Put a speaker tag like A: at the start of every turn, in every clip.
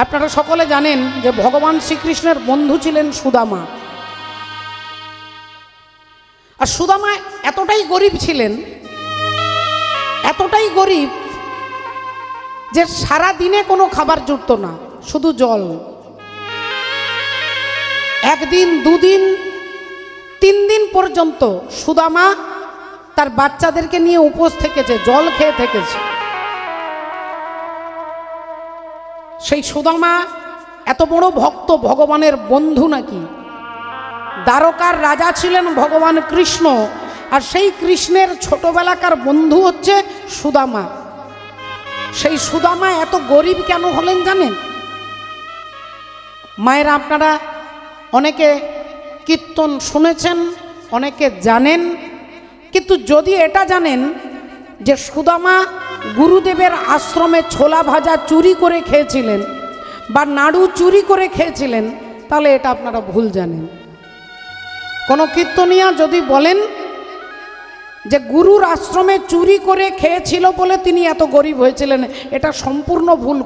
A: আপনারা সকলে জানেন যে ভগবান শ্রীকৃষ্ণের বন্ধু ছিলেন সুদামা। আর সুদামা এতটাই গরিব ছিলেন, এতটাই গরিব যে সারা দিনে কোনো খাবার জুটতো না, শুধু জল। একদিন, দুদিন, 3 দিন পর্যন্ত সুদামা তার বাচ্চাদেরকে নিয়ে উপোস থেকেছে, জল খেয়ে থেকেছে। সেই সুদামা এত বড় ভক্ত, ভগবানের বন্ধু নাকি। দ্বারকার রাজা ছিলেন ভগবান কৃষ্ণ, আর সেই কৃষ্ণের ছোটবেলাকার বন্ধু হচ্ছে সুদামা। সেই সুদামা এত গরিব কেন হলেন জানেন? মায়েরা, আপনারা অনেকে কীর্তন শুনেছেন, অনেকে জানেন, কিন্তু যদি এটা জানেন যে সুদামা গুরুদেবের আশ্রমে ছোলা ভাজা চুরি করে খেয়েছিলেন বা নাড়ু চুরি করে খেয়েছিলেন, তাহলে এটা আপনারা ভুল জানেন। কোনো কীর্তনিয়া যদি বলেন যে গুরুর আশ্রমে চুরি করে খেয়েছিল বলে তিনি এত গরিব হয়েছিলেন, এটা সম্পূর্ণ ভুল।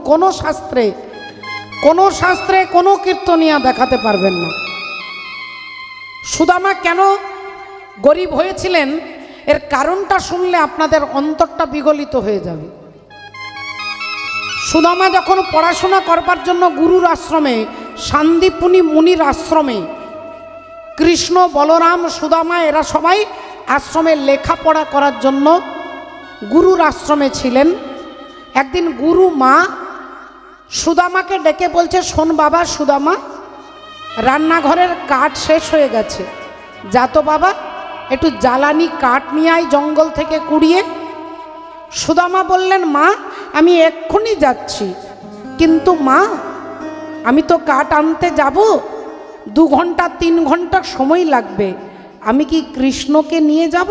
A: কোনো শাস্ত্রে কোনো কীর্তনিয়া দেখাতে পারবেন না। সুদামা কেন গরিব হয়েছিলেন এর কারণটা শুনলে আপনাদের অন্তরটা বিগলিত হয়ে যাবে। সুদামা যখন পড়াশোনা করবার জন্য গুরুর আশ্রমে, শান্তিপুনি মুনির আশ্রমে, কৃষ্ণ, বলরাম, সুদামা এরা সবাই আশ্রমে লেখাপড়া করার জন্য গুরুর আশ্রমে ছিলেন। একদিন গুরু মা সুদামাকে ডেকে বলছে, শোন বাবা সুদামা, রান্নাঘরের কাঠ শেষ হয়ে গেছে, যা তো বাবা একটু জ্বালানি কাঠ নিয়ে আয় জঙ্গল থেকে কুড়িয়ে। সুদামা বললেন, মা আমি এক্ষুনি যাচ্ছি, কিন্তু মা আমি তো কাঠ আনতে যাব, 2 ঘন্টা 3 ঘন্টা সময় লাগবে, আমি কি কৃষ্ণকে নিয়ে যাব?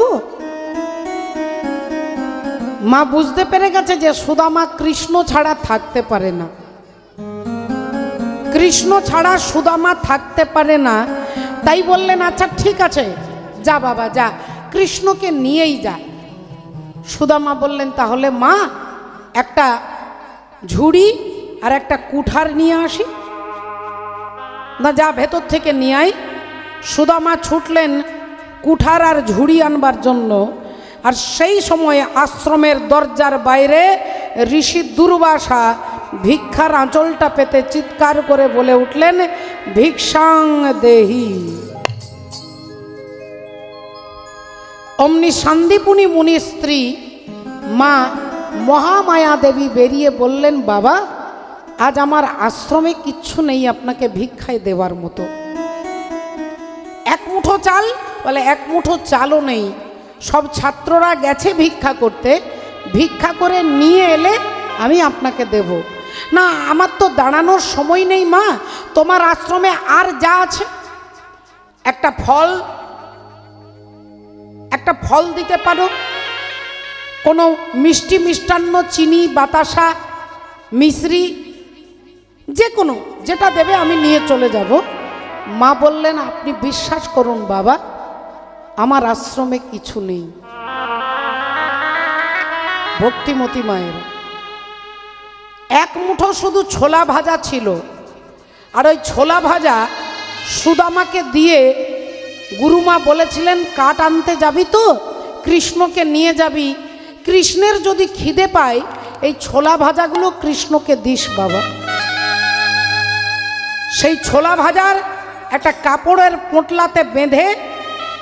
A: মা বুঝতে পেরে গেছে যে সুদামা কৃষ্ণ ছাড়া থাকতে পারে না, কৃষ্ণ ছাড়া সুদামা থাকতে পারে না। তাই বললেন, আচ্ছা ঠিক আছে, যা বাবা যা, কৃষ্ণকে নিয়েই যা। সুদামা বললেন, তাহলে মা একটা ঝুড়ি আর একটা কুঠার নিয়ে আসি। না, যা ভেতর থেকে নিয়ে আয়। সুদামা ছুটলেন কুঠার আর ঝুড়ি আনবার জন্য। আর সেই সময় আশ্রমের দরজার বাইরে ঋষি দুর্বাসা ভিক্ষার আঁচলটা পেতে চিৎকার করে বলে উঠলেন, ভিক্ষাং দেহি। অমনি শান্তিপুনি মুনির স্ত্রী মা মহামায়া দেবী বেরিয়ে বললেন, বাবা আজ আমার আশ্রমে কিচ্ছু নেই আপনাকে ভিক্ষায় দেওয়ার মতো। 1 মুঠো চাল, বলে 1 মুঠো চালও নেই, সব ছাত্ররা গেছে ভিক্ষা করতে, ভিক্ষা করে নিয়ে এলে আমি আপনাকে দেব। না, আমার তো দাঁড়ানোর সময় নেই মা, তোমার আশ্রমে আর যা আছে একটা ফল দিতে পারো, কোনো মিষ্টি মিষ্টান্ন, চিনি, বাতাসা, মিশ্রি, যে কোনো যেটা দেবে আমি নিয়ে চলে যাব। মা বললেন, আপনি বিশ্বাস করুন বাবা, আমার আশ্রমে কিছু নেই। ভক্তিমতী মায়ের 1 মুঠো শুধু ছোলা ভাজা ছিল, আর ওই ছোলা ভাজা সুদামাকে দিয়ে গুরুমা বলেছিলেন, কাঠ আনতে যাবি তো, কৃষ্ণকে নিয়ে যাবি, কৃষ্ণের যদি খিদে পায় এই ছোলা ভাজাগুলো কৃষ্ণকে দিস বাবা। সেই ছোলা ভাজার একটা কাপড়ের পোঁটলাতে বেঁধে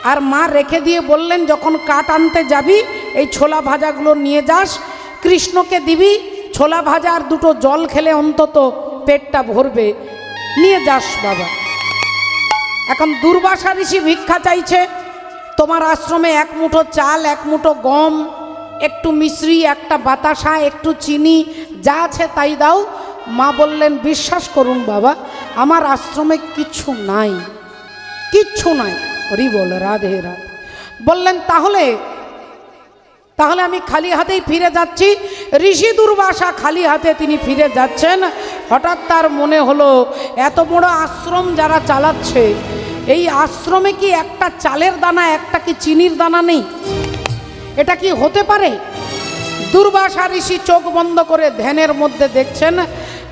A: আর মা রেখে দিয়ে বললেন, যখন কাঠ আনতে যাবি এই ছোলা ভাজাগুলো নিয়ে যাস, কৃষ্ণকে দিবি, ছোলা ভাজা আর 2টো জল খেলে অন্তত পেটটা ভরবে, নিয়ে যাস বাবা। এখন দুর্বাসা ঋষি ভিক্ষা চাইছে, তোমার আশ্রমে 1 মুঠো চাল, 1 মুঠো গম, একটু মিশ্রি, একটা বাতাসা, একটু চিনি, যা আছে তাই দাও। মা বললেন, বিশ্বাস করুন বাবা, আমার আশ্রমে কিচ্ছু নাই, কিচ্ছু নাই। হরি বল, রাধে রাধে। বললেন, তাহলে আমি খালি হাতেই ফিরে যাচ্ছি। ঋষি দুর্বাসা খালি হাতে তিনি ফিরে যাচ্ছেন। হঠাৎ তার মনে হলো, এত বড় আশ্রম যারা চালাচ্ছে, এই আশ্রমে কি একটা চালের দানা, একটা কি চিনির দানা নেই? এটা কি হতে পারে? দুর্বাসা ঋষি চোখ বন্ধ করে ধ্যানের মধ্যে দেখছেন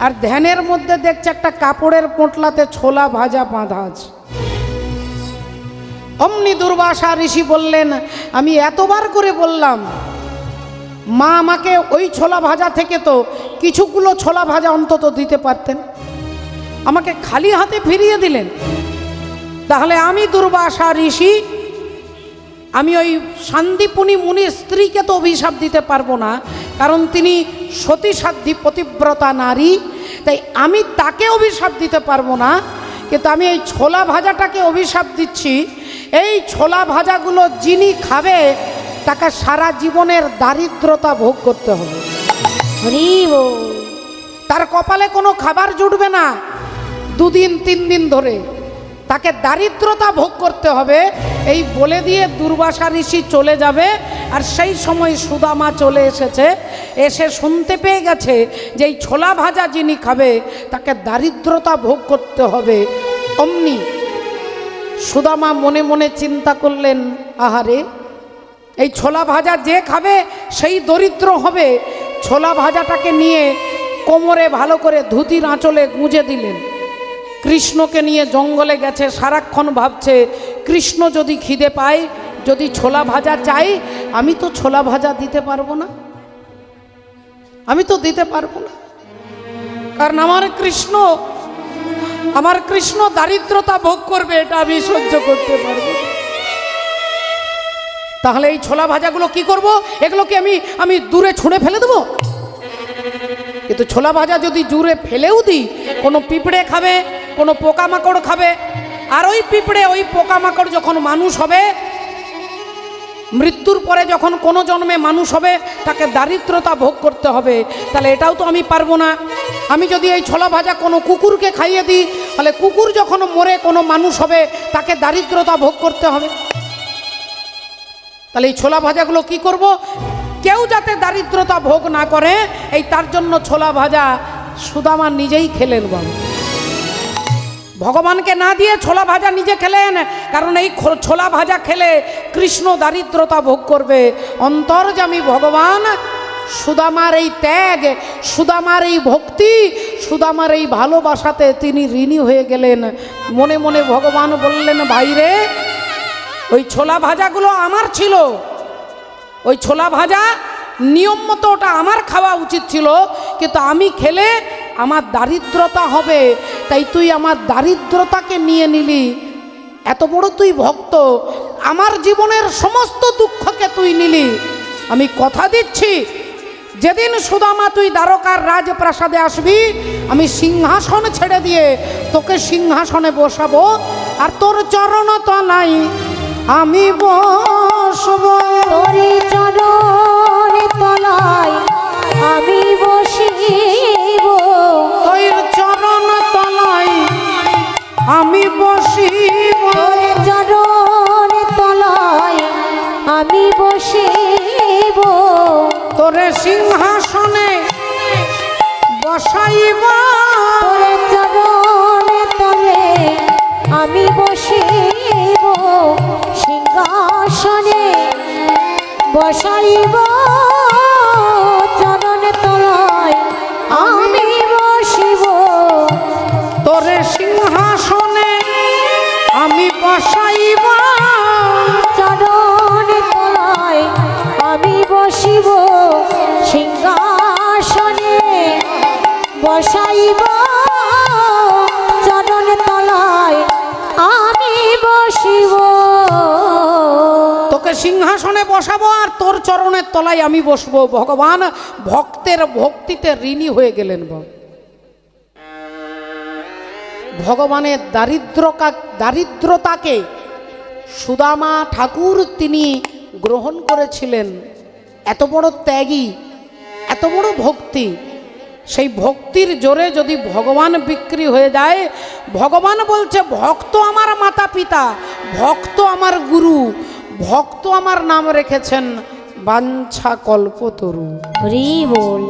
A: আর ধ্যানের মধ্যে দেখছে একটা কাপড়ের পোঁটলাতে ছোলা ভাজা বাঁধা আছে। অমনি দুর্বাসা ঋষি বললেন, আমি এতবার করে বললাম, মা আমাকে ওই ছোলা ভাজা থেকে তো কিছুগুলো ছোলা ভাজা অন্তত দিতে পারতেন, আমাকে খালি হাতে ফিরিয়ে দিলেন। তাহলে আমি দুর্বাসা ঋষি, আমি ওই শান্তিপুনি মুনির স্ত্রীকে তো অভিশাপ দিতে পারবো না, কারণ তিনি সতীসাধ্যী পতিব্রতা নারী, তাই আমি তাকে অভিশাপ দিতে পারবো না। কিন্তু আমি এই ছোলা ভাজাটাকে অভিশাপ দিচ্ছি, এই ছোলা ভাজাগুলো যিনি খাবে তাকে সারা জীবনের দারিদ্রতা ভোগ করতে হবে। তার কপালে কোনো খাবার জুটবে না 2 দিন 3 দিন ধরে, তাকে দারিদ্রতা ভোগ করতে হবে। এই বলে দিয়ে দুর্বাসা ঋষি চলে যাবে। আর সেই সময় সুদামা চলে এসেছে, এসে শুনতে পেয়ে গেছে যে এই ছোলা ভাজা যিনি খাবে তাকে দারিদ্রতা ভোগ করতে হবে। অমনি সুদামা মনে মনে চিন্তা করলেন, আহারে, এই ছোলা ভাজা যে খাবে সেই দরিদ্র হবে। ছোলা ভাজাটাকে নিয়ে কোমরে ভালো করে ধুতির আঁচলে গুঁজে দিলেন। কৃষ্ণকে নিয়ে জঙ্গলে গেছে, সারাক্ষণ ভাবছে কৃষ্ণ যদি খিদে পায়, যদি ছোলা ভাজা চাই, আমি তো ছোলা ভাজা দিতে পারবো না, আমি তো দিতে পারবো না, কারণ আমার কৃষ্ণ দারিদ্রতা ভোগ করবে, এটা আমি সহ্য করতে পারবো। তাহলে এই ছোলা ভাজাগুলো কি করব? এগুলোকে আমি দূরে ছুঁড়ে ফেলে দেবো। কিন্তু ছোলা ভাজা যদি দূরে ফেলেও দিই, কোনো পিঁপড়ে খাবে, কোনো পোকামাকড় খাবে। আর ওই পিঁপড়ে, ওই পোকামাকড় যখন মানুষ হবে, মৃত্যুর পরে যখন কোনো জন্মে মানুষ হবে, তাকে দারিদ্রতা ভোগ করতে হবে। তাহলে এটাও তো আমি পারবো না। আমি যদি এই ছোলা ভাজা কোনো কুকুরকে খাইয়ে দিই, তাহলে কুকুর যখন মরে কোনো মানুষ হবে, তাকে দারিদ্রতা ভোগ করতে হবে। তাহলে এই ছোলা ভাজাগুলো কি করব? কেউ যাতে দারিদ্রতা ভোগ না করে, এই তার জন্য ছোলা ভাজা সুদামা নিজেই খেলেন। বাবা, ভগবানকে না দিয়ে ছোলা ভাজা নিজে খেলেন, কারণ এই ছোলা ভাজা খেলে কৃষ্ণ দারিদ্রতা ভোগ করবে। অন্তর্যামী ভগবান সুদামার এই ত্যাগ, সুদামার এই ভক্তি, সুদামার এই ভালোবাসাতে তিনি ঋণী হয়ে গেলেন। মনে মনে ভগবান বললেন, ভাইরে, ওই ছোলা ভাজাগুলো আমার ছিল, ওই ছোলা ভাজা নিয়ম মতো ওটা আমার খাওয়া উচিত ছিল, কিন্তু আমি খেলে আমার দারিদ্রতা হবে, তাই তুই আমার দারিদ্রতাকে নিয়ে নিলি। এত বড় তুই ভক্ত, আমার জীবনের সমস্ত দুঃখকে তুই নিলি। আমি কথা দিচ্ছি, যেদিন সুদামা তুই দ্বারকার রাজপ্রাসাদে আসবি, আমি সিংহাসন ছেড়ে দিয়ে তোকে সিংহাসনে বসাবো, আর তোর চরণ তলায় আমি বসবো।
B: তোর চরণ তলায় আমি বসিব,
A: তোর চরণ তলায় আমি বসিব,
B: তোর চরণ তলায় আমি বসিব,
A: তোরে সিংহাসনে বসাইব,
B: তোর চরণ তলে আমি বসিব, সিংহাসনে বসাইব, চরণ তলায় আমি বসিব,
A: তোরে সিংহাসনে আমি বসাইব,
B: চরণ তলায় আমি বসিব, সিংহাসনে বসাইব, চরণ তলায় আমি বসিব।
A: তোকে সিংহাসনে বসাবো আর তোর চরণের তলায় আমি বসবো। ভগবান ভক্তের ভক্তিতে ঋণী হয়ে গেলেন। ভগবানের দারিদ্রতাকে সুদামা ঠাকুর তিনি গ্রহণ করেছিলেন। এত বড় ত্যাগী, এত বড় ভক্তি, সেই ভক্তির জোরে যদি ভগবান বিক্রি হয়ে যায়, ভগবান বলছে ভক্ত আমার মাতা পিতা, ভক্ত আমার গুরু, ভক্ত আমার নাম রেখেছেন বাঞ্ছা কল্পতরু।
B: হরি বল।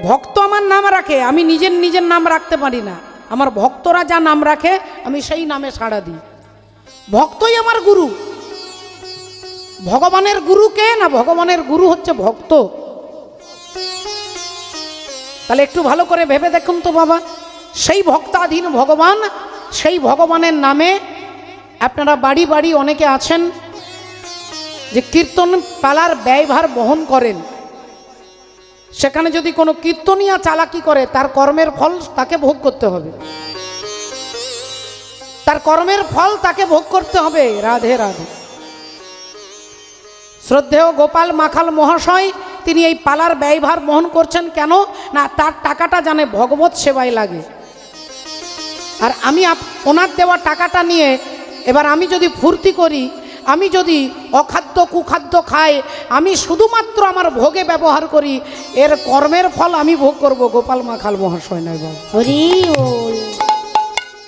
A: ভক্ত আমার নাম রাখে, আমি নিজের নাম রাখতে পারি না। আমার ভক্তরা যা নাম রাখে আমি সেই নামে সাড়া দিই। ভক্তই আমার গুরু। ভগবানের গুরু কে? না, ভগবানের গুরু হচ্ছে ভক্ত। তাহলে একটু ভালো করে ভেবে দেখুন তো বাবা, সেই ভক্তাধীন ভগবান, সেই ভগবানের নামে আপনারা বাড়ি বাড়ি অনেকে আছেন যে কীর্তন পালার ব্যয়ভার বহন করেন। সেখানে যদি কোনো কীর্তনিয়া চালাকি করে তার কর্মের ফল তাকে ভোগ করতে হবে, তার কর্মের ফল তাকে ভোগ করতে হবে। রাধে রাধে। শ্রদ্ধেয় গোপাল মাখাল মহাশয় তিনি এই পালার ব্যয়ভার বহন করছেন কেন না, তার টাকাটা জানে ভগবত সেবায় লাগে। আর আমি ওনার দেওয়া টাকাটা নিয়ে এবার আমি যদি ফুর্তি করি, আমি যদি অখাদ্য কুখাদ্য খাই, আমি শুধুমাত্র আমার ভোগে ব্যবহার করি, এর কর্মের ফল আমি ভোগ করব। গোপাল মাখাল মহাশয় নয় বাবা,
B: হরি বল।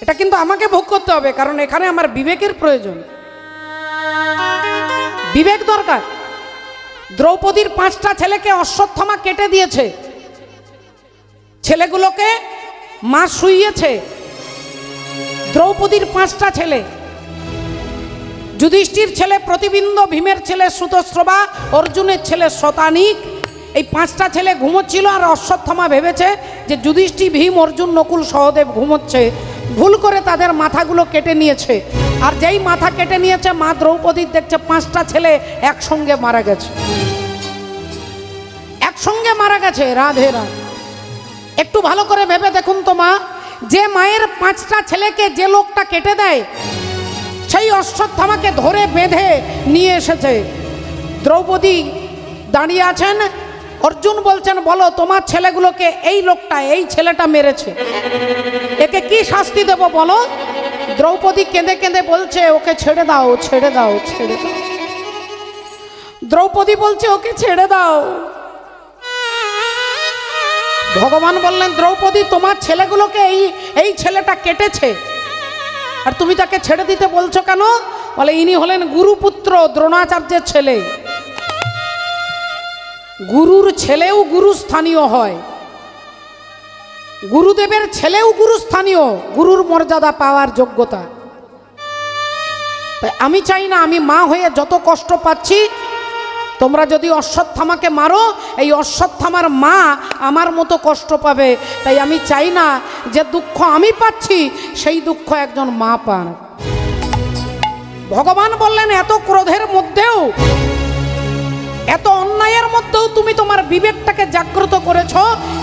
A: এটা কিন্তু আমাকে ভোগ করতে হবে, কারণ এখানে আমার বিবেকের প্রয়োজন, বিবেক দরকার। দ্রৌপদীর 5টা ছেলেকে অশ্বত্থামা কেটে দিয়েছে, ছেলেগুলোকে মা শুইয়েছে। দ্রৌপদীর 5টা ছেলে, যুধিষ্ঠির ছেলে প্রতিবিন্দ, ভীমের ছেলে সুতশ্রবা, অর্জুনের ছেলে শতানিক, এই 5টা ছেলে ঘুমোচ্ছিল। আর অশ্বত্থামা ভেবেছে যে যুধিষ্ঠির, ভীম, অর্জুন, নকুল, সহদেব ঘুমোচ্ছে, ভুল করে তাদের মাথাগুলো কেটে নিয়েছে। আর যেই মাথা কেটে নিয়েছে, মা দ্রৌপদীর দেখছে 5টা ছেলে একসঙ্গে মারা গেছে, একসঙ্গে মারা গেছে। রাধে রাধে। একটু ভালো করে ভেবে দেখুন তো মা, যে মায়ের 5টা ছেলেকে যে লোকটা কেটে দেয়, সেই অশ্বত্থামাকে ধরে বেঁধে নিয়ে এসেছে। দ্রৌপদী দাঁড়িয়ে আছেন, অর্জুন বলছেন বলো তোমার ছেলেগুলোকে এই লোকটা, এই ছেলেটা মেরেছে, একে কি শাস্তি দেব বলো। দ্রৌপদী কেঁদে কেঁদে বলছে ওকে ছেড়ে দাও, ছেড়ে দাও, ছেড়ে দাও। দ্রৌপদী বলছে ওকে ছেড়ে দাও। ভগবান বললেন দ্রৌপদী তোমার ছেলেগুলোকে এই ছেলেটা কেটেছে, আর তুমি তাকে ছেড়ে দিতে বলছো কেন? বলে ইনি হলেন গুরুপুত্র, দ্রোণাচার্যের ছেলে। গুরুর ছেলেও গুরুস্থানীয় হয়, গুরুদেবের ছেলেও গুরুস্থানীয়, গুরুর মর্যাদা পাওয়ার যোগ্যতা। তাই আমি চাই না আমি মা হয়ে যত কষ্ট পাচ্ছি, তোমরা যদি অশ্বত্থামাকে মারো, এই অশ্বত্থামার মা আমার মতো কষ্ট পাবে। তাই আমি চাই না যে দুঃখ আমি পাচ্ছি সেই দুঃখ একজন মা পান। ভগবান বললেন এত ক্রোধের মধ্যেও, এত অন্যায়ের মধ্যেও তুমি তোমার বিবেকটাকে জাগ্রত করেছ,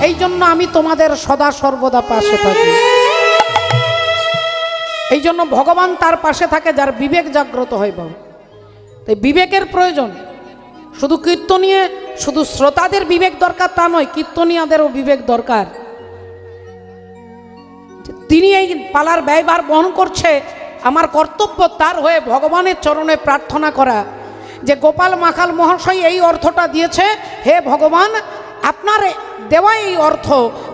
A: এই জন্য আমি তোমাদের সদা সর্বদা পাশে থাকি। এই জন্য ভগবান তার পাশে থাকে যার বিবেক জাগ্রত হয় বাবু। তাই বিবেকের প্রয়োজন। শুধু কীর্তনীয়, শুধু শ্রোতাদের বিবেক দরকার তা নয়, কীর্তনীয়াদেরও বিবেক দরকার। তিনি এই পালার ব্যয়ভার বহন করছে, আমার কর্তব্য তার হয়ে ভগবানের চরণে প্রার্থনা করা যে গোপাল মাখাল মহাশয় এই অর্থটা দিয়েছে, হে ভগবান আপনার দেওয়া এই অর্থ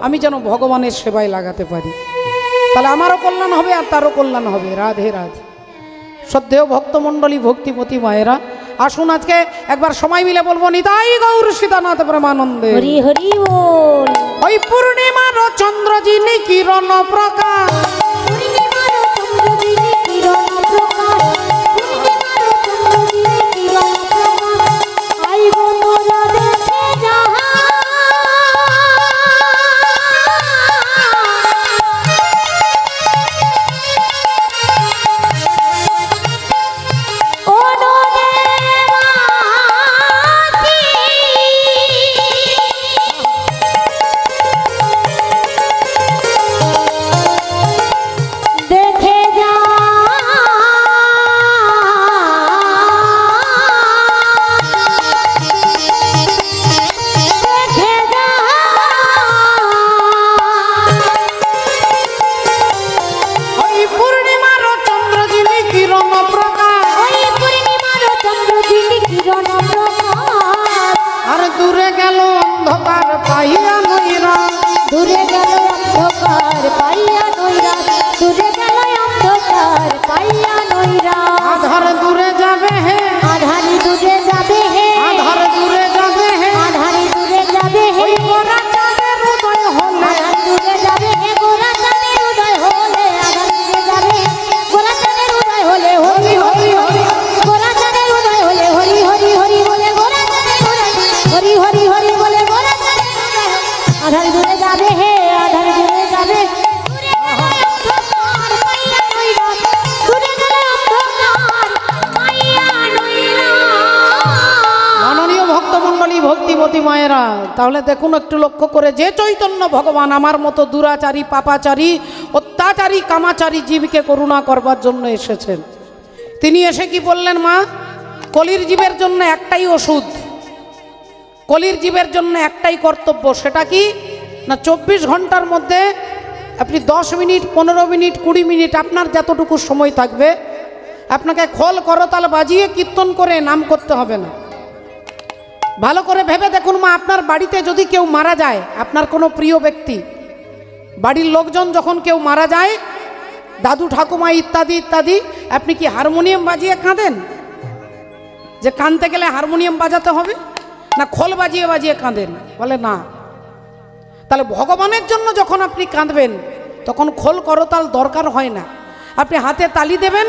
A: আমি যেন ভগবানের সেবায় লাগাতে পারি, তাহলে আমারও কল্যাণ হবে আর তারও কল্যাণ হবে। রাধে রাধে। শ্রদ্ধেয় ভক্তমণ্ডলী, ভক্তিপতি মায়েরা, আসুন আজকে একবার সময় মিলে বলবো নিতাই গৌর সীতানাথ প্রেমানন্দে।
B: হরি হরি বল।
A: ওই পূর্ণিমার চন্দ্র যিনি কিরণ প্রকাশ,
B: আধার দূরে যাবে
A: মায়েরা, তাহলে দেখুন একটু লক্ষ্য করে, যে চৈতন্য ভগবান আমার মতো দুরাচারী, পাপাচারী, অত্যাচারী, কামাচারী জীবকে করুণা করবার জন্য এসেছেন, তিনি এসে কি বললেন? মা, কলির জীবের জন্য একটাই ওষুধ, কলির জীবের জন্য একটাই কর্তব্য, সেটা কি না 24 ঘন্টার মধ্যে আপনি 10 মিনিট, 15 মিনিট, 20 মিনিট, আপনার যতটুকু সময় থাকবে, আপনাকে খোল করতাল বাজিয়ে কীর্তন করে নাম করতে হবে না। ভালো করে ভেবে দেখুন মা, আপনার বাড়িতে যদি কেউ মারা যায়, আপনার কোনো প্রিয় ব্যক্তি, বাড়ির লোকজন যখন কেউ মারা যায়, দাদু ঠাকুমা ইত্যাদি ইত্যাদি, আপনি কি হারমোনিয়াম বাজিয়ে কাঁদেন? যে কাঁদতে গেলে হারমোনিয়াম বাজাতে হবে, না খোল বাজিয়ে বাজিয়ে কাঁদেন? বলে না। তাহলে ভগবানের জন্য যখন আপনি কাঁদবেন, তখন খোল করতাল দরকার হয় না, আপনি হাতে তালি দেবেন,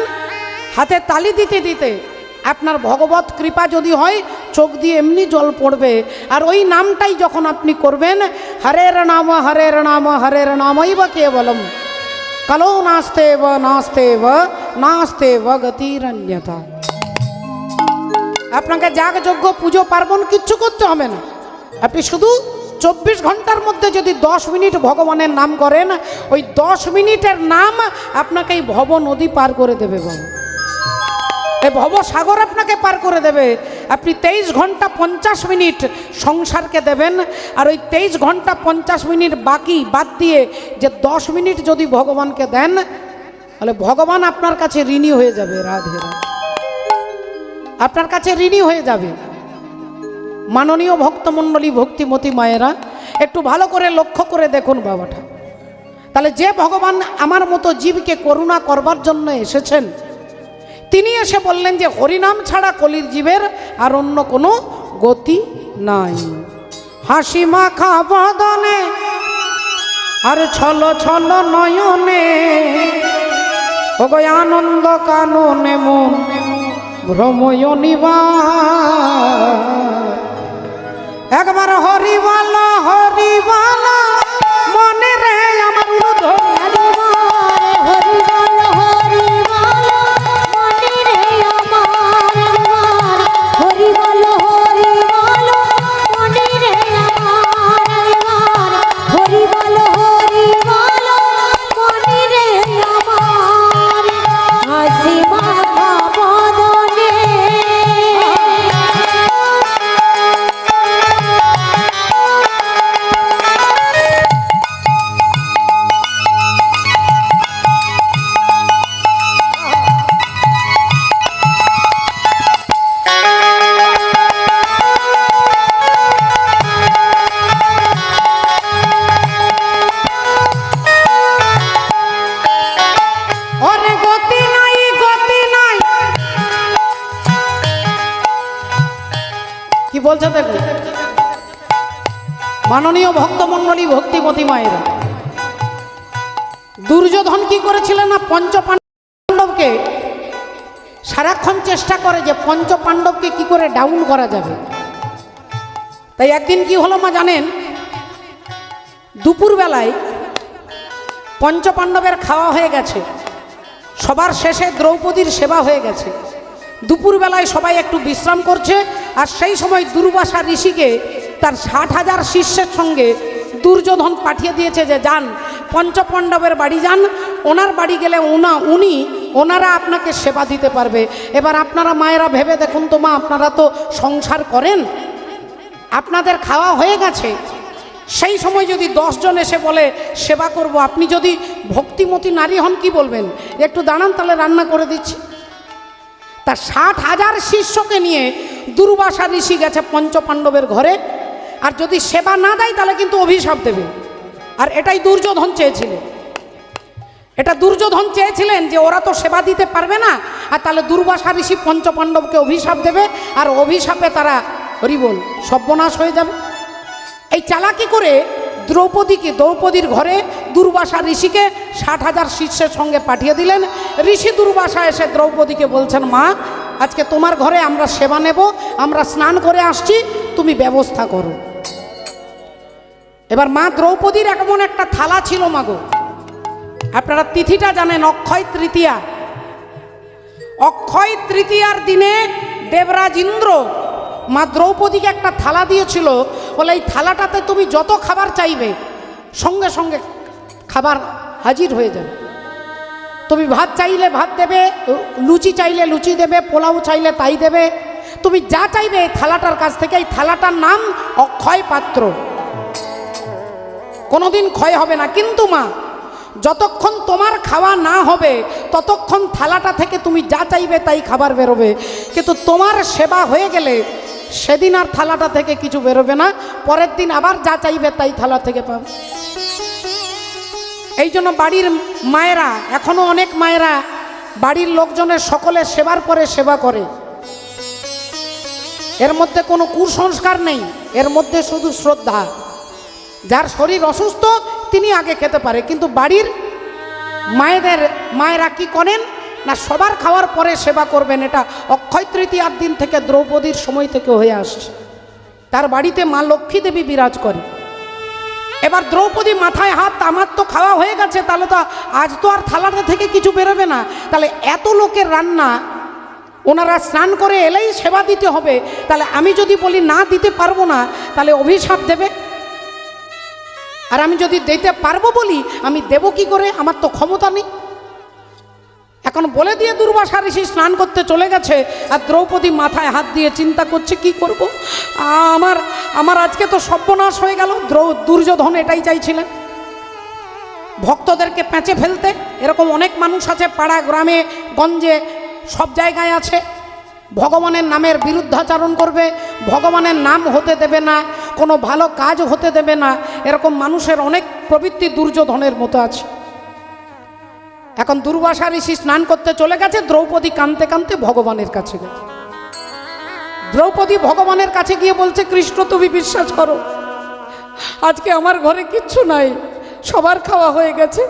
A: হাতে তালি দিতে দিতে আপনার ভগবত কৃপা যদি হয়, চোখ দিয়ে এমনি জল পড়বে। আর ওই নামটাই যখন আপনি করবেন, হরের নাম হরের নাম হরের নামৈব কেবলম কলো নাস্তেব নাস্তেব নাস্তেব গতিরন্যথা। আপনাকে যাগযজ্ঞ পুজো পার্বণ কিচ্ছু করতে হবে না, আপনি শুধু 24 ঘন্টার মধ্যে যদি 10 মিনিট ভগবানের নাম করেন, ওই 10 মিনিটের নাম আপনাকে এই ভব নদী পার করে দেবে, এই ভব সাগর আপনাকে পার করে দেবে। আপনি 23 ঘন্টা 50 মিনিট সংসারকে দেবেন, আর ওই 23 ঘন্টা 50 মিনিট বাকি বাদ দিয়ে যে 10 মিনিট যদি ভগবানকে দেন, তাহলে ভগবান আপনার কাছে ঋণী হয়ে যাবে। রাধে রাধে, আপনার কাছে ঋণী হয়ে যাবে। মাননীয় ভক্তমণ্ডলী, ভক্তিমতী মায়েরা, একটু ভালো করে লক্ষ্য করে দেখুন বাবাটা। তাহলে যে ভগবান আমার মতো জীবকে করুণা করবার জন্য এসেছেন, তিনি এসে বললেন যে হরিনাম ছাড়া কলির জীবের আর অন্য কোনো গতি নাই। হাসি মাখা বদনে আর ছল ছল নয়নে, ওগো আনন্দ কাননে মন ভ্রময় নিবার। একবার হরি বলো মনে রে আমার
B: হরি বল হরি বল মনে রে আমার, হরি বল মনে রে আমার, হরি বল মনে রে আমার। হাসি মাখা বদনে
A: কি বলছে দেখুন মাননীয় ভক্তমণ্ডলী, ভক্তিমতী মায়েরা। দুর্যোধন কি করেছিলেন না, পঞ্চপাণ্ডবকে সারাক্ষণ চেষ্টা করে যে পঞ্চপাণ্ডবকে কি করে ডাউন করা যাবে। তাই একদিন কি হলো মা জানেন, দুপুরবেলায় পঞ্চপাণ্ডবের খাওয়া হয়ে গেছে, সবার শেষে দ্রৌপদীর সেবা হয়ে গেছে, দুপুরবেলায় সবাই একটু বিশ্রাম করছে। আর সেই সময় দুর্বাসা ঋষিকে তার 60,000 শিষ্যের সঙ্গে দুর্যোধন পাঠিয়ে দিয়েছে যে যান পঞ্চপাণ্ডবের বাড়ি যান, ওনার বাড়ি গেলে ওনারা আপনাকে সেবা দিতে পারবে। এবার আপনারা মায়েরা ভেবে দেখুন তো মা, আপনারা তো সংসার করেন, আপনাদের খাওয়া হয়ে গেছে, সেই সময় যদি 10 জন এসে বলে সেবা করব, আপনি যদি ভক্তিমতী নারী হন কি বলবেন? একটু দাঁড়ান, তাহলে রান্না করে দিচ্ছি। তা 60,000 শিষ্যকে নিয়ে দুর্বাসা ঋষি গেছে পঞ্চপাণ্ডবের ঘরে, আর যদি সেবা না দেয় তাহলে কিন্তু অভিশাপ দেবে। আর এটাই দুর্যোধন চেয়েছিলেন, এটা দুর্যোধন চেয়েছিলেন যে ওরা তো সেবা দিতে পারবে না, আর তাহলে দুর্বাসা ঋষি পঞ্চপাণ্ডবকে অভিশাপ দেবে, আর অভিশাপে তারা হরিবোল সর্বনাশ হয়ে যাবে। এই চালাকি করে দ্রৌপদীর ঘরে দুর্বাসা ঋষিকে 60,000 শিষ্যের সঙ্গে পাঠিয়ে দিলেন। ঋষি দুর্বাসা এসে দ্রৌপদীকে বলছেন, মা আজকে তোমার ঘরে আমরা সেবা নেব, আমরা স্নান করে আসছি, তুমি ব্যবস্থা করো। এবার মা দ্রৌপদীর এমন একটা থালা ছিল মাগো, আপনারা তিথিটা জানেন, অক্ষয় তৃতীয়া। অক্ষয় তৃতীয়ার দিনে দেবরাজ ইন্দ্র মা দ্রৌপদীকে একটা থালা দিয়েছিল, বলে এই থালাটাতে তুমি যত খাবার চাইবে সঙ্গে সঙ্গে খাবার হাজির হয়ে যাবে। তুমি ভাত চাইলে ভাত দেবে, লুচি চাইলে লুচি দেবে, পোলাও চাইলে তাই দেবে। তুমি যা চাইবে এই থালাটার কাছ থেকে। এই থালাটার নাম অক্ষয় পাত্র, কোনোদিন ক্ষয় হবে না। কিন্তু মা, যতক্ষণ তোমার খাওয়া না হবে ততক্ষণ থালাটা থেকে তুমি যা চাইবে তাই খাবার বেরোবে। কিন্তু তোমার সেবা হয়ে গেলে সেদিন আর থালাটা থেকে কিছু বেরোবে না, পরের দিন আবার যা চাইবে তাই থালা থেকে পাবে। এই জন্য বাড়ির মায়েরা, এখনো অনেক মায়েরা বাড়ির লোকজনের সকলের সেবার পরে সেবা করে। এর মধ্যে কোনো কুসংস্কার নেই, এর মধ্যে শুধু শ্রদ্ধা। যার শরীর অসুস্থ তিনি আগে খেতে পারে, কিন্তু বাড়ির মায়েরা কি করেন না, সবার খাওয়ার পরে সেবা করবেন। এটা অক্ষয় তৃতীয়ার দিন থেকে দ্রৌপদীর সময় থেকে হয়ে আসছে। তার বাড়িতে মা লক্ষ্মী দেবী বিরাজ করে। এবার দ্রৌপদী মাথায় হাত, আমার তো খাওয়া হয়ে গেছে, তাহলে তো আজ তো আর থালাটা থেকে কিছু বেরোবে না, তাহলে এত লোকের রান্না ওনারা স্নান করে এলেই সেবা দিতে হবে, তাহলে আমি যদি বলি না দিতে পারবো না তাহলে অভিশাপ দেবে। আর আমি যদি দিতে পারবো বলি আমি দেব কি করে, আমার তো ক্ষমতা নেই। এখন বলে দিয়ে দুর্বাসা ঋষি স্নান করতে চলে গেছে, আর দ্রৌপদী মাথায় হাত দিয়ে চিন্তা করছে কি করব, আমার আজকে তো সর্বনাশ হয়ে গেল। দুর্যোধন এটাই চাইছিলেন, ভক্তদেরকে পেঁচে ফেলতে। এরকম অনেক মানুষ আছে পাড়া গ্রামে গঞ্জে সব জায়গায় আছে, ভগবানের নামের বিরুদ্ধাচরণ করবে, ভগবানের নাম হতে দেবে না, কোনো ভালো কাজ হতে দেবে না। এরকম মানুষের অনেক প্রবৃত্তি দুর্যোধনের মতো আছে। এখন দুর্বাসা ঋষি স্নান করতে চলে গেছে, দ্রৌপদী কাঁদতে কাঁদতে ভগবানের কাছে গেছে। দ্রৌপদী ভগবানের কাছে গিয়ে বলছে, কৃষ্ণ তুমি বিশ্বাস করো, আজকে আমার ঘরে কিচ্ছু নাই, সবার খাওয়া হয়ে গেছে।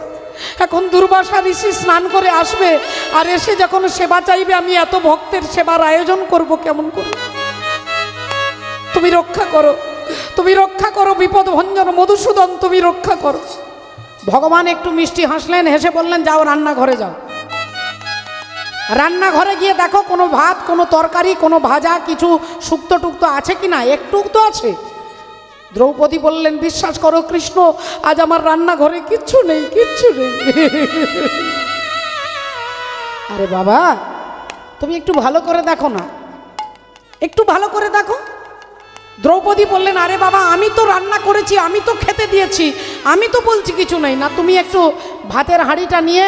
A: এখন দুর্বাসা ঋষি স্নান করে আসবে, আর এসে যখন সেবা চাইবে, আমি এত ভক্তের সেবার আয়োজন করব কেমন করে? তুমি রক্ষা করো, তুমি রক্ষা করো, বিপদ ভঞ্জন মধুসূদন তুমি রক্ষা করো। ভগবান একটু মিষ্টি হাসলেন, হেসে বললেন, যাও রান্নাঘরে যাও। রান্নাঘরে গিয়ে দেখো কোনো ভাত, কোনো তরকারি, কোনো ভাজা, কিছু শুক্তো টুক্তো আছে কি না? একটু তো আছে। দ্রৌপদী বললেন, বিশ্বাস করো কৃষ্ণ, আজ আমার রান্নাঘরে কিচ্ছু নেই, কিচ্ছু নেই। আরে বাবা, তুমি একটু ভালো করে দেখো না, একটু ভালো করে দেখো। দ্রৌপদী বললেন, আরে বাবা, আমি তো রান্না করেছি, আমি তো খেতে দিয়েছি, আমি তো বলছি কিছু নেই। না, তুমি একটু ভাতের হাঁড়িটা নিয়ে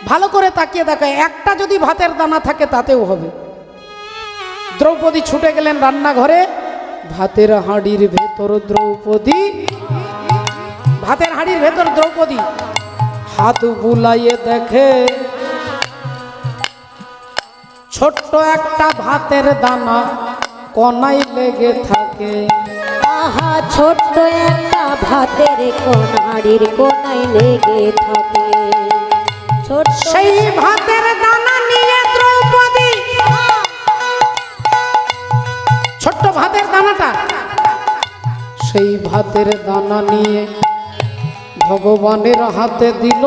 A: ভালো করে তাকিয়ে দেখো, একটা যদি ভাতের দানা থাকে তাতেও হবে। দ্রৌপদী ছুটে গেলেন রান্নাঘরে, ভাতের হাঁড়ির ভেতর দ্রৌপদী, ভাতের হাঁড়ির ভেতর দ্রৌপদী হাত বুলাইয়ে দেখে ছোট্ট একটা ভাতের দানা কোনায় লেগে থাকে।
B: আহা, ছোট্ট একটা ভাতের কোনাড়ির কোনায় লেগে থাকে।
A: সেই ভাতের দানা নিয়ে দ্রৌপদী, ছোট্ট ভাতের দানাটা, সেই ভাতের দানা নিয়ে ভগবানের হাতে দিল।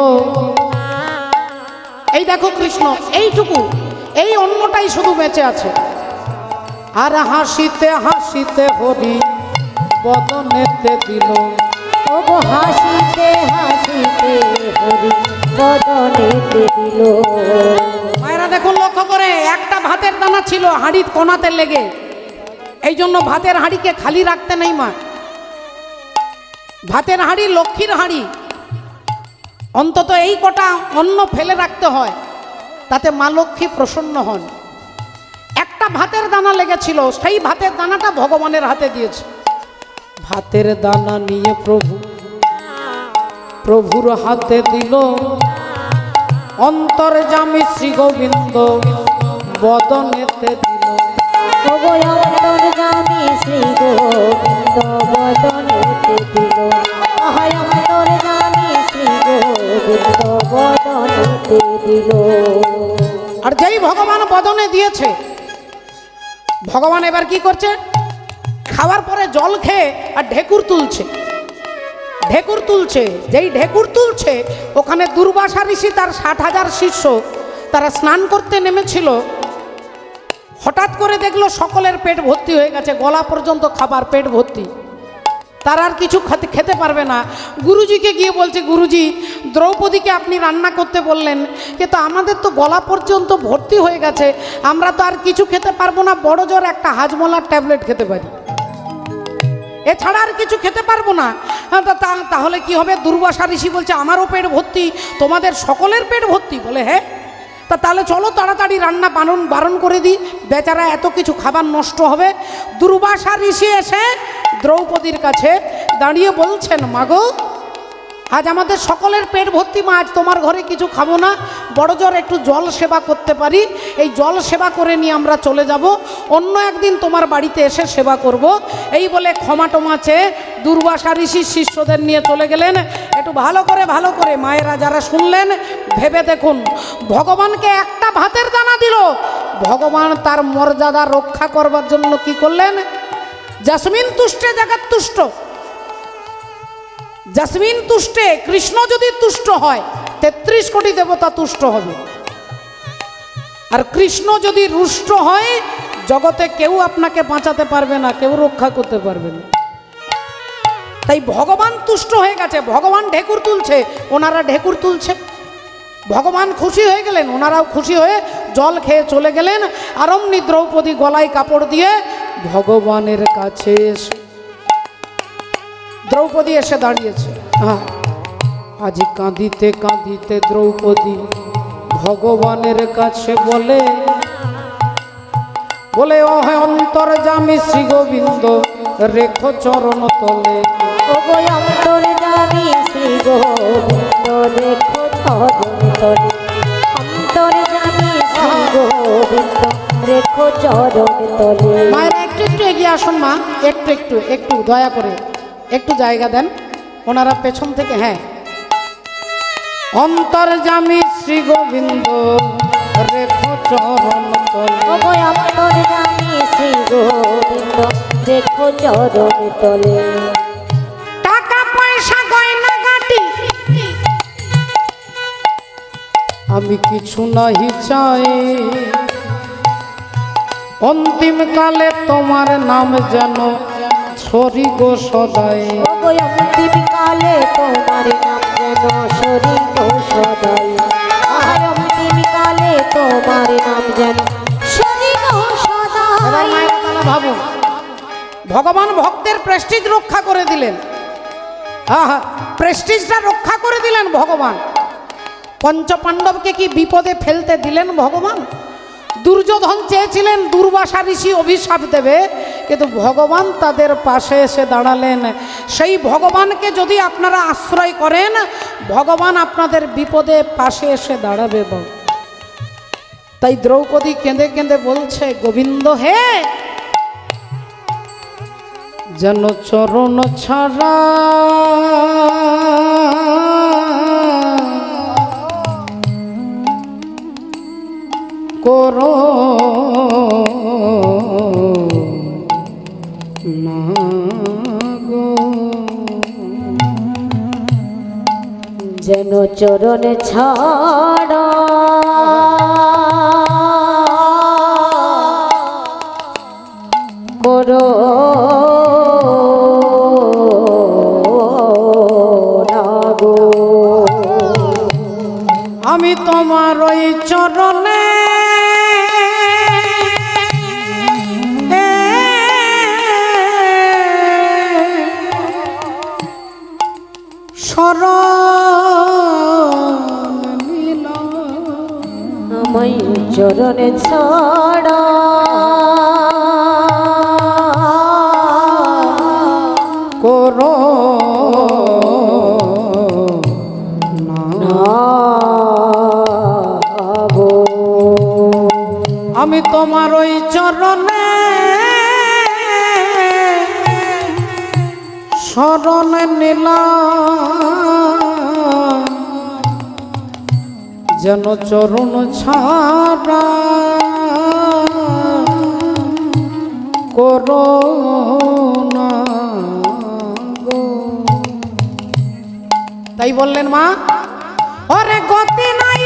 A: এই দেখো কৃষ্ণ, এইটুকু, এই অন্নটাই শুধু বেঁচে আছে। আর হাসিতে হাসিতে হরি বদনেতে দিল।
B: ওগো হাসিতে হাসিতে হরি বদনেতে দিল।
A: মায়েরা দেখুন লক্ষ্য করে, একটা ভাতের দানা ছিল হাঁড়ির কোনাতে লেগে। এই জন্য ভাতের হাঁড়িকে খালি রাখতে নেই মা। ভাতের হাঁড়ি লক্ষ্মীর হাঁড়ি, অন্তত এই কটা অন্ন ফেলে রাখতে হয়, তাতে মা লক্ষ্মী প্রসন্ন হন। একটা ভাতের দানা লেগেছিল, সেই ভাতের দানাটা ভগবানের হাতে দিয়েছে। ভাতের দানা নিয়ে প্রভুর হাতে দিল। অন্তর্যামী শ্রী গোবিন্দ বদনেতে দিল।
B: ওগো অন্তর্যামী শ্রী গোবিন্দ বদনেতে দিল। আহা, অন্তর্যামী শ্রী গোবিন্দ বদনেতে দিল।
A: আর যেই ভগবান বদনে দিয়েছে, ভগবান এবার কি করছে, খাওয়ার পরে জল খেয়ে আর ঢেকুর তুলছে, ঢেকুর তুলছে। যেই ঢেকুর তুলছে, ওখানে দুর্বাসা ঋষি তার 60,000 শিষ্য তারা স্নান করতে নেমেছিল। হঠাৎ করে দেখলো সকলের পেট ভর্তি হয়ে গেছে, গলা পর্যন্ত খাবার, পেট ভর্তি। তারা আর কিছু খেতে পারবে না। গুরুজিকে গিয়ে বলছে, গুরুজি দ্রৌপদীকে আপনি রান্না করতে বললেন, কিন্তু আমাদের তো গলা পর্যন্ত ভর্তি হয়ে গেছে, আমরা তো আর কিছু খেতে পারবো না, বড় জোর একটা হাজমোলার ট্যাবলেট খেতে পারি, এছাড়া আর কিছু খেতে পারবো না। তাহলে কি হবে? দুর্বাসা ঋষি বলছে, আমারও পেট ভর্তি, তোমাদের সকলের পেট ভর্তি। বলে হ্যাঁ, তাহলে চলো তাড়াতাড়ি রান্না বারণ করে দিই, বেচারা এত কিছু খাবার নষ্ট হবে। দুর্বাসা ঋষি এসে দ্রৌপদীর কাছে দাঁড়িয়ে বলছেন, মাগো আজ আমাদের সকলের পেট ভর্তি, মা আজ তোমার ঘরে কিছু খাবো না, বড় জোর একটু জল সেবা করতে পারি, এই জল সেবা করে নিয়ে আমরা চলে যাব, অন্য একদিন তোমার বাড়িতে এসে সেবা করব। এই বলে ক্ষমা টমা চেয়ে দুর্বাসা ঋষির শিষ্যদের নিয়ে চলে গেলেন। একটু ভালো করে মায়েরা যারা শুনলেন ভেবে দেখুন, ভগবানকে একটা ভাতের দানা দিল, ভগবান তার মর্যাদা রক্ষা করবার জন্য কি করলেন? জসমিন তুষ্টে জগৎ তুষ্ট। জসমিন তুষ্টে, কৃষ্ণ যদি তুষ্ট হয় 33 কোটি দেবতা তুষ্ট হবে, আর কৃষ্ণ যদি রুষ্ট হয় জগতে কেউ আপনাকে বাঁচাতে পারবে না, কেউ রক্ষা করতে পারবে না। তাই ভগবান তুষ্ট হয়ে গেছে, ভগবান ঢেকুর তুলছে, ওনারা ঢেকুর তুলছে, ভগবান খুশি হয়ে গেলেন, ওনারাও খুশি হয়ে জল খেয়ে চলে গেলেন। আর অমনি দ্রৌপদী গলায় কাপড় দিয়ে ভগবানের কাছে এসে দ্রৌপদী এসে দাঁড়িয়েছে। আজ কাঁদিতে কাঁদিতে দ্রৌপদী ভগবানের কাছে বলে, ও অন্তর্যামী শ্রী গোবিন্দ রেখো চরণ তলে।
B: ওগো অন্তর্যামী শ্রী গোবিন্দ রেখো চরণ তলে, অন্তর্যামী শ্রী গোবিন্দ রেখো চরণ তলে।
A: মায়েরা একটু এগিয়ে আসুন, মা একটু দয়া করে একটু জায়গা দেন, ওনারা পেছন থেকে। হ্যাঁ, অন্তর্যামী শ্রী গোবিন্দ রেখো চরণ তলে।
B: ওগো অন্তর্যামী শ্রী গোবিন্দ রেখো চরণ তলে।
A: টাকা পয়সা গয়না গাটি আমি কিছু নাহি চাই, অন্তিম কালে তোমার নাম যেন সরি গো সদাই।
B: ওগো অন্তিম কালে তোমার নাম যেন সরি গো সদাই। অন্তিম কালে তোমার নাম যেন সরি গো সদাই।
A: ভাবুন, ভগবান ভক্তের প্রেস্টিজ রক্ষা করে দিলেন। প্রেস্টিজটা রক্ষা করে দিলেন ভগবান। পঞ্চপাণ্ডবকে কি বিপদে ফেলতে দিলেন ভগবান? দুর্যোধন চেয়েছিলেন দুর্বাসা ঋষি অভিশাপ দেবে, কিন্তু ভগবান তাদের পাশে এসে দাঁড়ালেন। সেই ভগবানকে যদি আপনারা আশ্রয় করেন, ভগবান আপনাদের বিপদে পাশে এসে দাঁড়াবে। তাই দ্রৌপদী কেঁদে কেঁদে বলছে, গোবিন্দ হে, যেন চরণ ছাড়া করো না গো,
B: যেন চরণ ছাড়া করো না গো।
A: আমি তোমার ওই চরণে
B: আমায় চরণে ছাড়া
A: করো না
B: গো।
A: আমি তোমার ওই চরণে শরণ নিলাম, যেন চরণ ছাড়া করো না গো। তাই বললেন মা, ওরে গতি নাই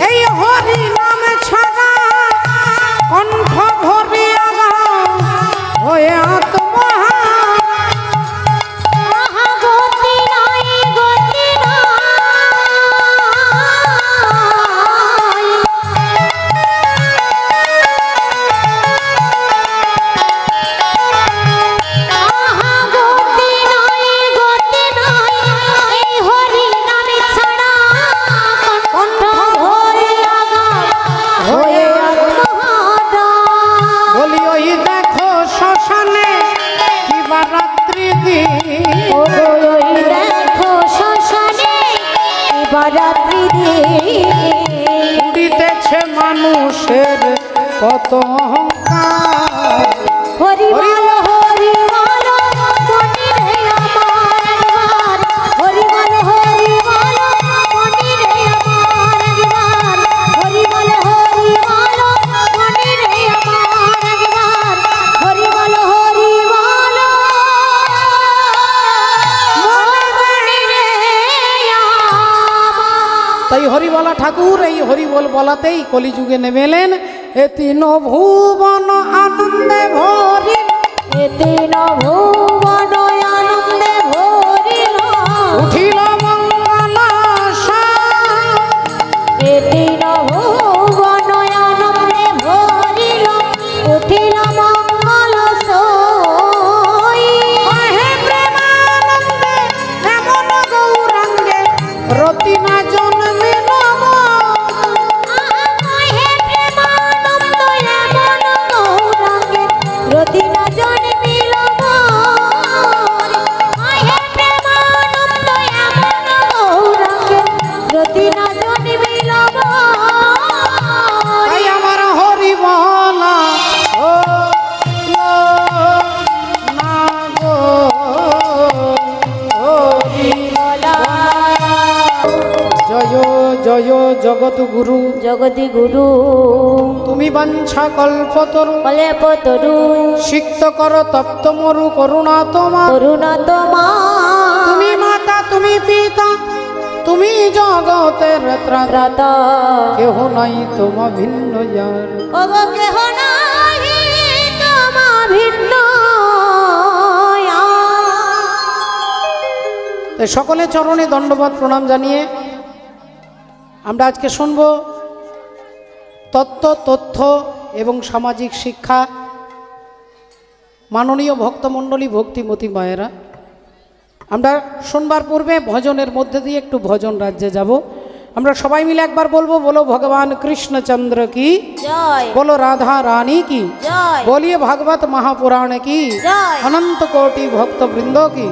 A: এই হরি নাম ছাড়া, কণ্ঠ ভরিয়া গাও হয়ে আত্মহারা।
B: শিবরাত্রি দিন
A: উড়িতেছে মানুষের কত অহংকার।
B: হরি বল হরি বল মনি রে আমার একবার হরি বল মনি রে আমার একবার হরি বল মনি রে আমার একবার হরি বল মনি রে আমার।
A: তাই হরিবলা ঠাকুর এই হরিবল বলাতেই কলিযুগে নেমেলেন। এ তিন ভুবন আনন্দে ভরিল,
B: এ তিন ভুবন আনন্দে ভরিল
A: উঠিল মঙ্গল আশা।
B: এ তিন ভুবন আনন্দে ভরিল উঠিল মঙ্গল সই।
A: হে প্রেমানন্দে এমন গৌরাঙ্গে রতি না জন্মিল
B: হে প্রেমানন্দ এমন গৌরাঙ্গে রতি না জন্মিল মোর। হে প্রেমানন্দ এমন গৌরাঙ্গে রতি না জন্মিল মোর।
A: তাই আমার হরিবলা ও না গো হরিবলা। জয় জয় জগৎ গুরু
B: জগতি গুরু
A: তুমি বাঞ্ছা কল্পতরু
B: কলেপ তরু
A: সিক্ত কর তপ্ত মরু করুণা তোমার।
B: করুণা তোমা
A: তুমি মাতা তুমি পিতা তুমি জগতের ত্রাতা,
B: ত্রাতা
A: কেহ নাই তোমা ভিন্ন যার।
B: ওগো কেহ নাহি তোমা ভিন্ন
A: তাই সকলে চরণে দণ্ডবত প্রণাম জানিয়ে আমরা আজকে শুনব তথ্য এবং সামাজিক শিক্ষা। মাননীয় ভক্তমণ্ডলী ভক্তিমতী মায়েরা, আমরা শুনবার পূর্বে ভজনের মধ্যে দিয়ে একটু ভজন রাজ্যে যাব। আমরা সবাই মিলে একবার বলবো, বলো ভগবান কৃষ্ণচন্দ্র কি,
B: জয়
A: बोलो राधा रानी की,
B: জয়
A: बोलिए भागवत महापुराण की,
B: জয়
A: अनंत कोटि भक्त वृंदों की,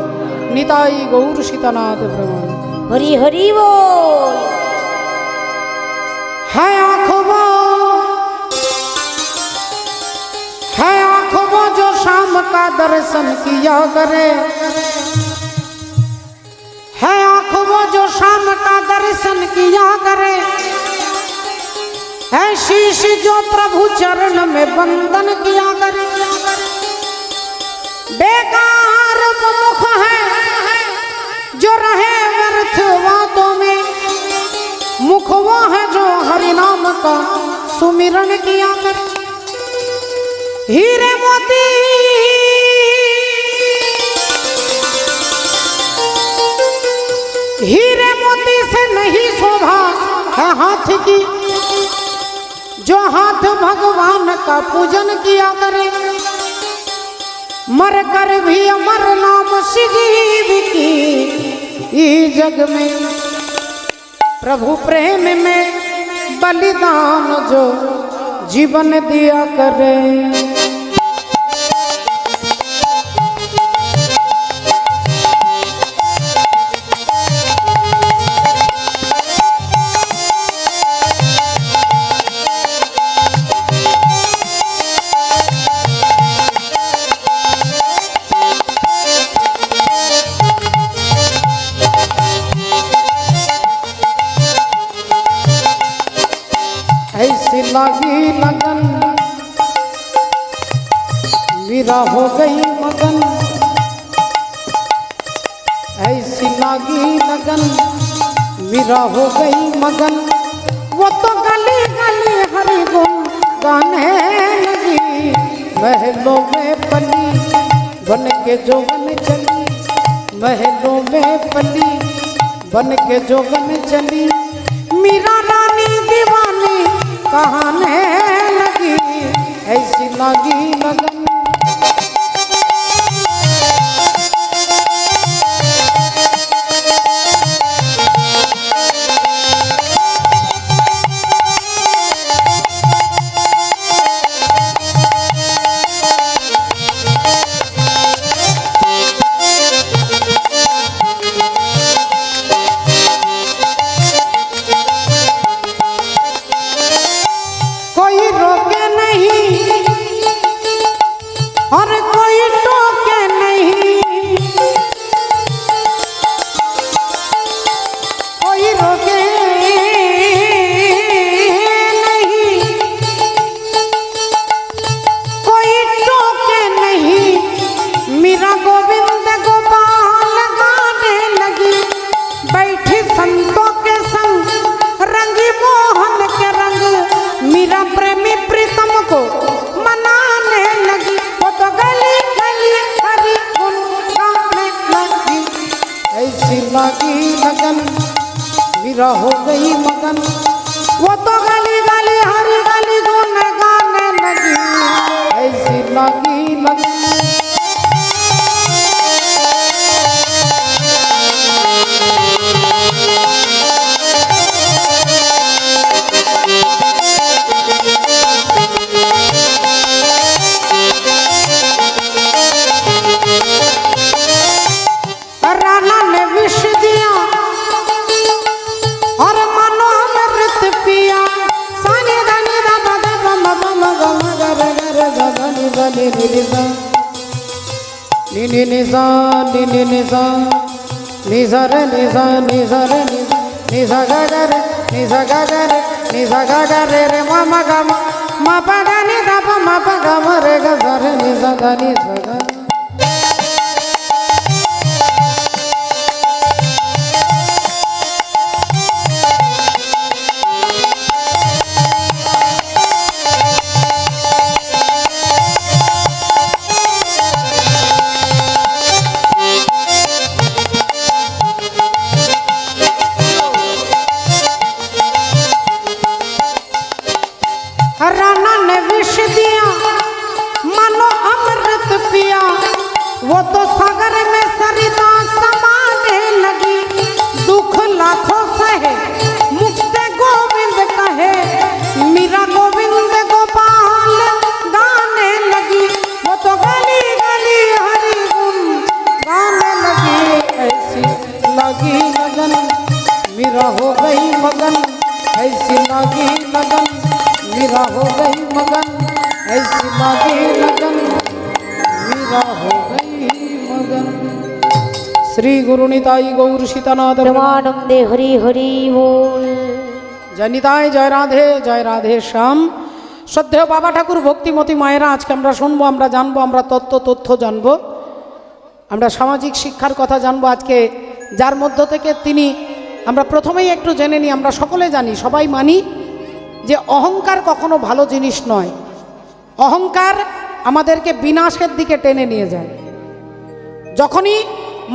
A: निताई गौर सीतानाथ प्रमाण।
B: হরি হরি বল।
A: है आँखों जो शाम का दर्शन किया करे, है आँखों जो शाम का दर्शन किया करे, है शीश जो प्रभु चरण में बंदन किया करे। बेकार वो मुख है जो रहे व्यर्थ बातों में, मुख वो है जो हरि नाम का सुमिरन किया करे। हीरे मोती हीरे मोती से नहीं शोभा है हाथ की, जो हाथ भगवान का पूजन किया करे। मर कर भी अमर नाम शिजीव की, इस जग में प्रभु प्रेम में बलिदान जो जीवन दिया करे। ऐसी लगी लगन मीरा हो गई मगन, ऐसी लगी लगन मीरा हो गई मगन। वो तो गली गली हरि गुण गाने लगी, महलों में पली बन के जोगन चली, महलों में पली बन के जोगन चली। मीरा रानी दीवानी कहाने लगी, ऐसी लगी लगन। लगी लगन मेरा हो गई मगन वो तो गली गली हर गली गुन गाने लगी ऐसी लगी लगन राना ने विष दिया और मनो अमृत पिया सानी धनी दा बदा बम बम गम गर गर गगनि बनि निसा नि नि निसा नि नि निसा निसा रे निसा निसा रे निसा गगर निसा गगर निसा गगर रे मम गम म पद नि दा बम गम रे ग सर निसा धनि सा राना ने विष दिया मानो अमृत पिया वो तो सागर में सरिता समाने लगी दुख लाखों सहे मुख से गोविंद कहे मीरा गोविंद गोपाल गाने लगी वो तो गली गली हरि गुण गाने लगी ऐसी लगी लगन मीरा हो गई मगन ऐसी लगी लगन मीरा हो गई मगन ऐसी लगी लगन मीरा हो गई मगन। श्री गुरु निताई गौर सीतानाथ
B: परमानंदे हरि हरि बोल।
A: जय निताई जय राधे श्याम। श्रद्धेय बाबा ठाकुर भक्तिमती माয়েরা আজকে আমরা শুনবো আমরা জানবো আমরা তথ্য জানবো আমরা সামাজিক শিক্ষার কথা জানবো আজকে যার মধ্য থেকে তিনি আমরা প্রথমেই একটু জেনে নিই আমরা সকলে জানি সবাই মানি যে অহংকার কখনো ভালো জিনিস নয় অহংকার আমাদেরকে বিনাশের দিকে টেনে নিয়ে যায় যখনই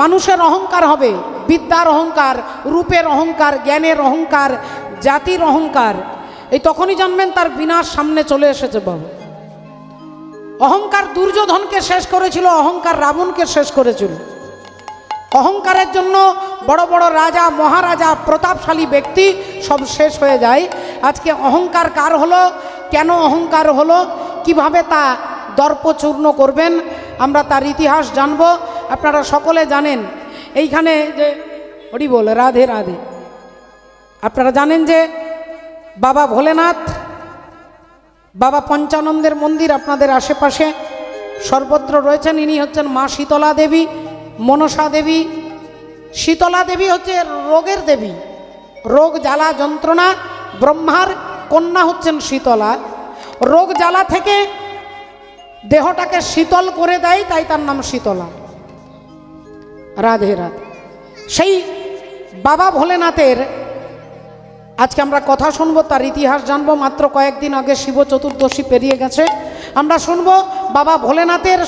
A: মানুষের অহংকার হবে বিদ্যার অহংকার রূপের অহংকার জ্ঞানের অহংকার জাতির অহংকার এই তখনই জানবেন তার বিনাশ সামনে চলে এসেছে বাবু অহংকার দুর্যোধনকে শেষ করেছিল অহংকার রাবণকে শেষ করেছিল অহংকারের জন্য বড় বড় রাজা মহারাজা প্রতাপশালী ব্যক্তি সব শেষ হয়ে যায় আজকে অহংকার কার হলো কেন অহংকার হলো কিভাবে তা দর্পচূর্ণ করবেন আমরা তার ইতিহাস জানব আপনারা সকলে জানেন এইখানে যে হরি বল রাধে রাধে আপনারা জানেন যে বাবা ভোলেনাথ বাবা পঞ্চানন্দের মন্দির আপনাদের আশেপাশে সর্বত্র রয়েছেন ইনি হচ্ছেন মা শীতলা দেবী মনসা দেবী শীতলা দেবী হচ্ছে রোগের দেবী রোগ জ্বালা যন্ত্রণা ব্রহ্মার কন্যা হচ্ছেন শীতলা রোগ জ্বালা থেকে দেহটাকে শীতল করে দেয় তাই তার নাম শীতলা রাধে রাধে সেই বাবা ভোলেনাথের আজকে আমরা কথা শুনবো তার ইতিহাস জানবো মাত্র কয়েকদিন আগে শিব চতুর্দশী পেরিয়ে গেছে আমরা শুনবো বাবা ভোলেনাথের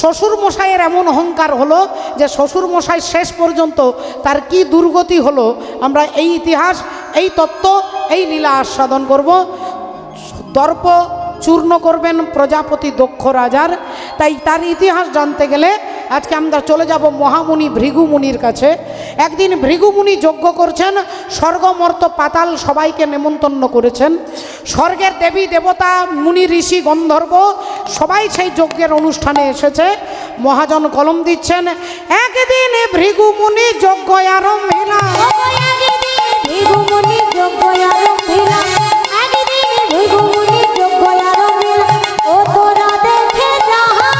A: শ্বশুর মশাইয়ের এমন অহংকার হলো যে শ্বশুর মশাই শেষ পর্যন্ত তার কি দুর্গতি হলো আমরা এই ইতিহাস এই তত্ত্ব এই লীলা আস্বাদন করব দর্প চূর্ণ করবেন প্রজাপতি দক্ষ রাজার তাই তার ইতিহাস জানতে গেলে আজকে আমরা চলে যাব মহামুনি ভৃগু মুনির কাছে একদিন ভৃগু মুনি যজ্ঞ করছেন স্বর্গ মর্ত পাতাল সবাইকে নেমন্তন্ন করেছেন স্বর্গের দেবী দেবতা মুনি ঋষি গন্ধর্ব সবাই সেই যজ্ঞের অনুষ্ঠানে এসেছে মহাজন কলম দিচ্ছেন একদিন ভৃগু মুনি যজ্ঞ আরম্ভিলা
B: ভৃগু মুনি যজ্ঞ আরম্ভিলা একদিন ভৃগু মুনি যজ্ঞ আরম্ভিলা ও তোরা দেখে যাহা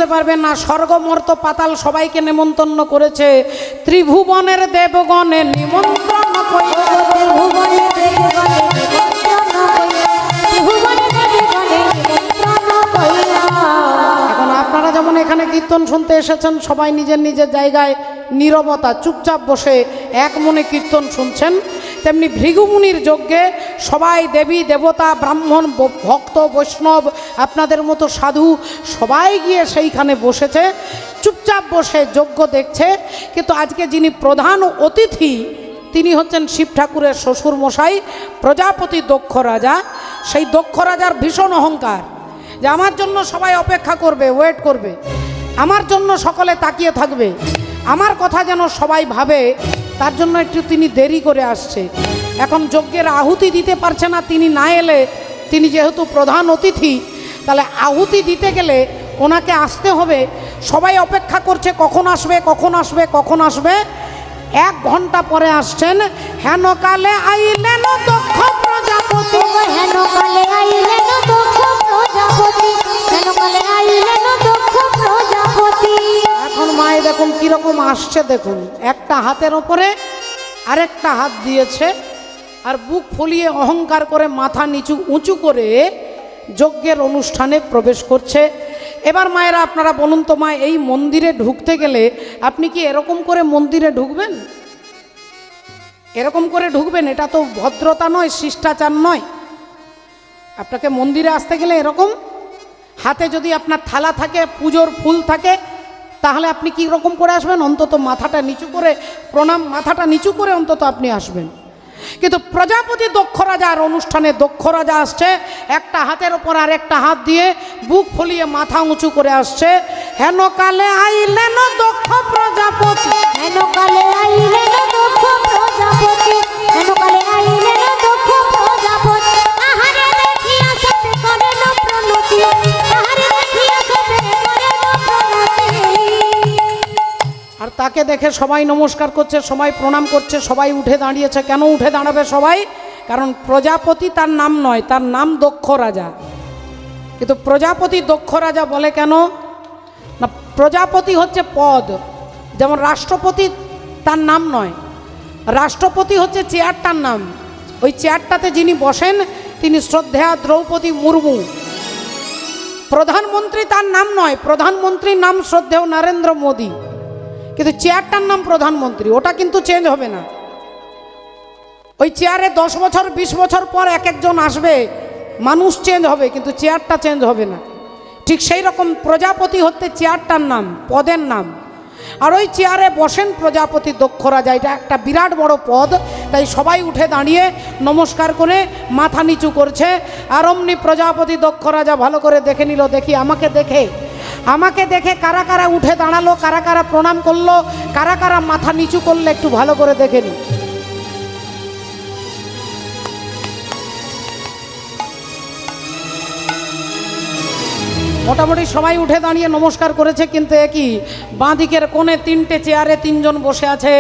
A: বুঝতে পারবেন না। স্বর্গ মর্ত পাতাল সবাইকে নেমন্তন্ন করেছে। ত্রিভুবনের দেবগণে নিমন্ত্রণ কইরা,
B: ত্রিভুবনে দেবগণে নিমন্ত্রণ কইরা, ত্রিভুবনে দেবগণে নিমন্ত্রণ কইরা।
A: এখন আপনারা যেমন এখানে কীর্তন শুনতে এসেছেন, সবাই নিজের নিজের জায়গায় নীরবতা চুপচাপ বসে এক মনে কীর্তন শুনছেন, তেমনি ভৃগুমুনির যজ্ঞে সবাই দেবী দেবতা ব্রাহ্মণ ভক্ত বৈষ্ণব আপনাদের মতো সাধু সবাই গিয়ে সেইখানে বসেছে, চুপচাপ বসে যজ্ঞ দেখছে। কিন্তু আজকে যিনি প্রধান অতিথি তিনি হচ্ছেন শিব ঠাকুরের শ্বশুর মশাই প্রজাপতি দক্ষ রাজা। সেই দক্ষ রাজার ভীষণ অহংকার যে আমার জন্য সবাই অপেক্ষা করবে, ওয়েট করবে, আমার জন্য সকলে তাকিয়ে থাকবে, আমার কথা যেন সবাই ভাবে, তার জন্য একটু তিনি দেরি করে আসছে। এখন যজ্ঞের আহুতি দিতে পারছে না, তিনি না এলে, তিনি যেহেতু প্রধান অতিথি, তাহলে আহুতি দিতে গেলে ওনাকে আসতে হবে। সবাই অপেক্ষা করছে কখন আসবে, কখন আসবে, কখন আসবে। 1 ঘন্টা পরে আসছেন। হেন কালে আইলেন দক্ষ প্রজাপতি,
B: হেন কালে আইলেন দক্ষ প্রজাপতি, হেন কালে আইলেন দক্ষ প্রজাপতি।
A: এখন মায়ে দেখুন কীরকম আসছে, দেখুন একটা হাতের ওপরে আরেকটা হাত দিয়েছে, আর বুক ফুলিয়ে অহংকার করে মাথা নিচু উঁচু করে যজ্ঞের অনুষ্ঠানে প্রবেশ করছে। এবার মায়েরা আপনারা বলুন তো মা, এই মন্দিরে ঢুকতে গেলে আপনি কি এরকম করে মন্দিরে ঢুকবেন? এরকম করে ঢুকবেন? এটা তো ভদ্রতা নয়, শিষ্টাচার নয়। আপনাকে মন্দিরে আসতে গেলে এরকম হাতে যদি আপনার থালা থাকে, পুজোর ফুল থাকে, তাহলে আপনি কি রকম করে আসবেন? অন্তত মাথাটা নিচু করে প্রণাম, মাথাটা নিচু করে অন্তত আপনি আসবেন। কিন্তু প্রজাপতি দক্ষ রাজার অনুষ্ঠানে দক্ষ রাজা আসছে, একটা হাতের ওপর আর একটা হাত দিয়ে বুক ফুলিয়ে মাথা উঁচু করে আসছে। হেন কালে আইলেন দক্ষ প্রজাপতি,
B: হেন কালে আইলেন দক্ষ প্রজাপতি, হেন কালে আইলেন দক্ষ প্রজাপতি। আহারে দেখিয়া সবে করেন প্রণতি, আহারে দেখিয়া সবে করেন প্রণতি।
A: আর তাকে দেখে সবাই নমস্কার করছে, সবাই প্রণাম করছে, সবাই উঠে দাঁড়িয়েছে। কেন উঠে দাঁড়াবে সবাই? কারণ প্রজাপতি তার নাম নয়, তার নাম দক্ষ রাজা। কিন্তু প্রজাপতি দক্ষ রাজা বলে কেন না, প্রজাপতি হচ্ছে পদ, যেমন রাষ্ট্রপতি তার নাম নয়, রাষ্ট্রপতি হচ্ছে চেয়ারটার নাম। ওই চেয়ারটাতে যিনি বসেন তিনি শ্রদ্ধেয়া দ্রৌপদী মুর্মু। প্রধানমন্ত্রী তার নাম নয়, প্রধানমন্ত্রীর নাম শ্রদ্ধেয় নরেন্দ্র মোদী, কিন্তু চেয়ারটার নাম প্রধানমন্ত্রী, ওটা কিন্তু চেঞ্জ হবে না। ওই চেয়ারে 10 বছর 20 বছর পর এক একজন আসবে, মানুষ চেঞ্জ হবে, কিন্তু চেয়ারটা চেঞ্জ হবে না। ঠিক সেই রকম প্রজাপতি হচ্ছে চেয়ারটার নাম, পদের নাম। আর ওই চেয়ারে বসেন প্রজাপতি দক্ষ রাজা, এটা একটা বিরাট বড় পদ। তাই সবাই উঠে দাঁড়িয়ে নমস্কার করে মাথা নিচু করছে। আর অমনি প্রজাপতি দক্ষ রাজা ভালো করে দেখে নিল, দেখি আমাকে দেখে কারা কারা উঠে দাঁড়ালো, কারা কারা প্রণাম করলো, কারা কারা মাথা নিচু করলে একটু ভালো করে দেখে নি। মোটামুটি সবাই উঠে দাঁড়িয়ে নমস্কার করেছে, কিন্তু একই বাঁ দিকের কোণে 3টে চেয়ারে 3 জন বসে আছে।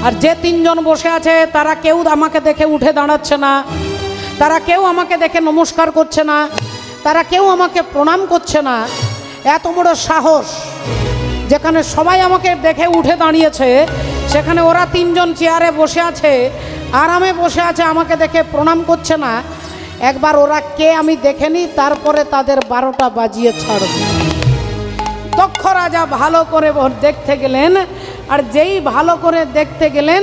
A: আর যে 3 জন বসে আছে তারা কেউ আমাকে দেখে উঠে দাঁড়াচ্ছে না, তারা কেউ আমাকে দেখে নমস্কার করছে না, তারা কেউ আমাকে প্রণাম করছে না। এত বড় সাহস, যেখানে সবাই আমাকে দেখে উঠে দাঁড়িয়েছে, সেখানে ওরা 3 জন চেয়ারে বসে আছে, আরামে বসে আছে, আমাকে দেখে প্রণাম করছে না। একবার ওরা কে আমি দেখে নিই, তারপরে তাদের 12টা বাজিয়ে ছাড়ব। দক্ষ রাজা ভালো করে দেখতে গেলেন, আর যেই ভালো করে দেখতে গেলেন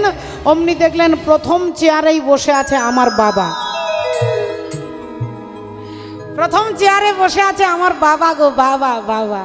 A: অমনি দেখলেন প্রথম চেয়ারেই বসে আছে আমার বাবা। প্রথম চেয়ারে বসে আছে আমার বাবা গো, বাবা বাবা।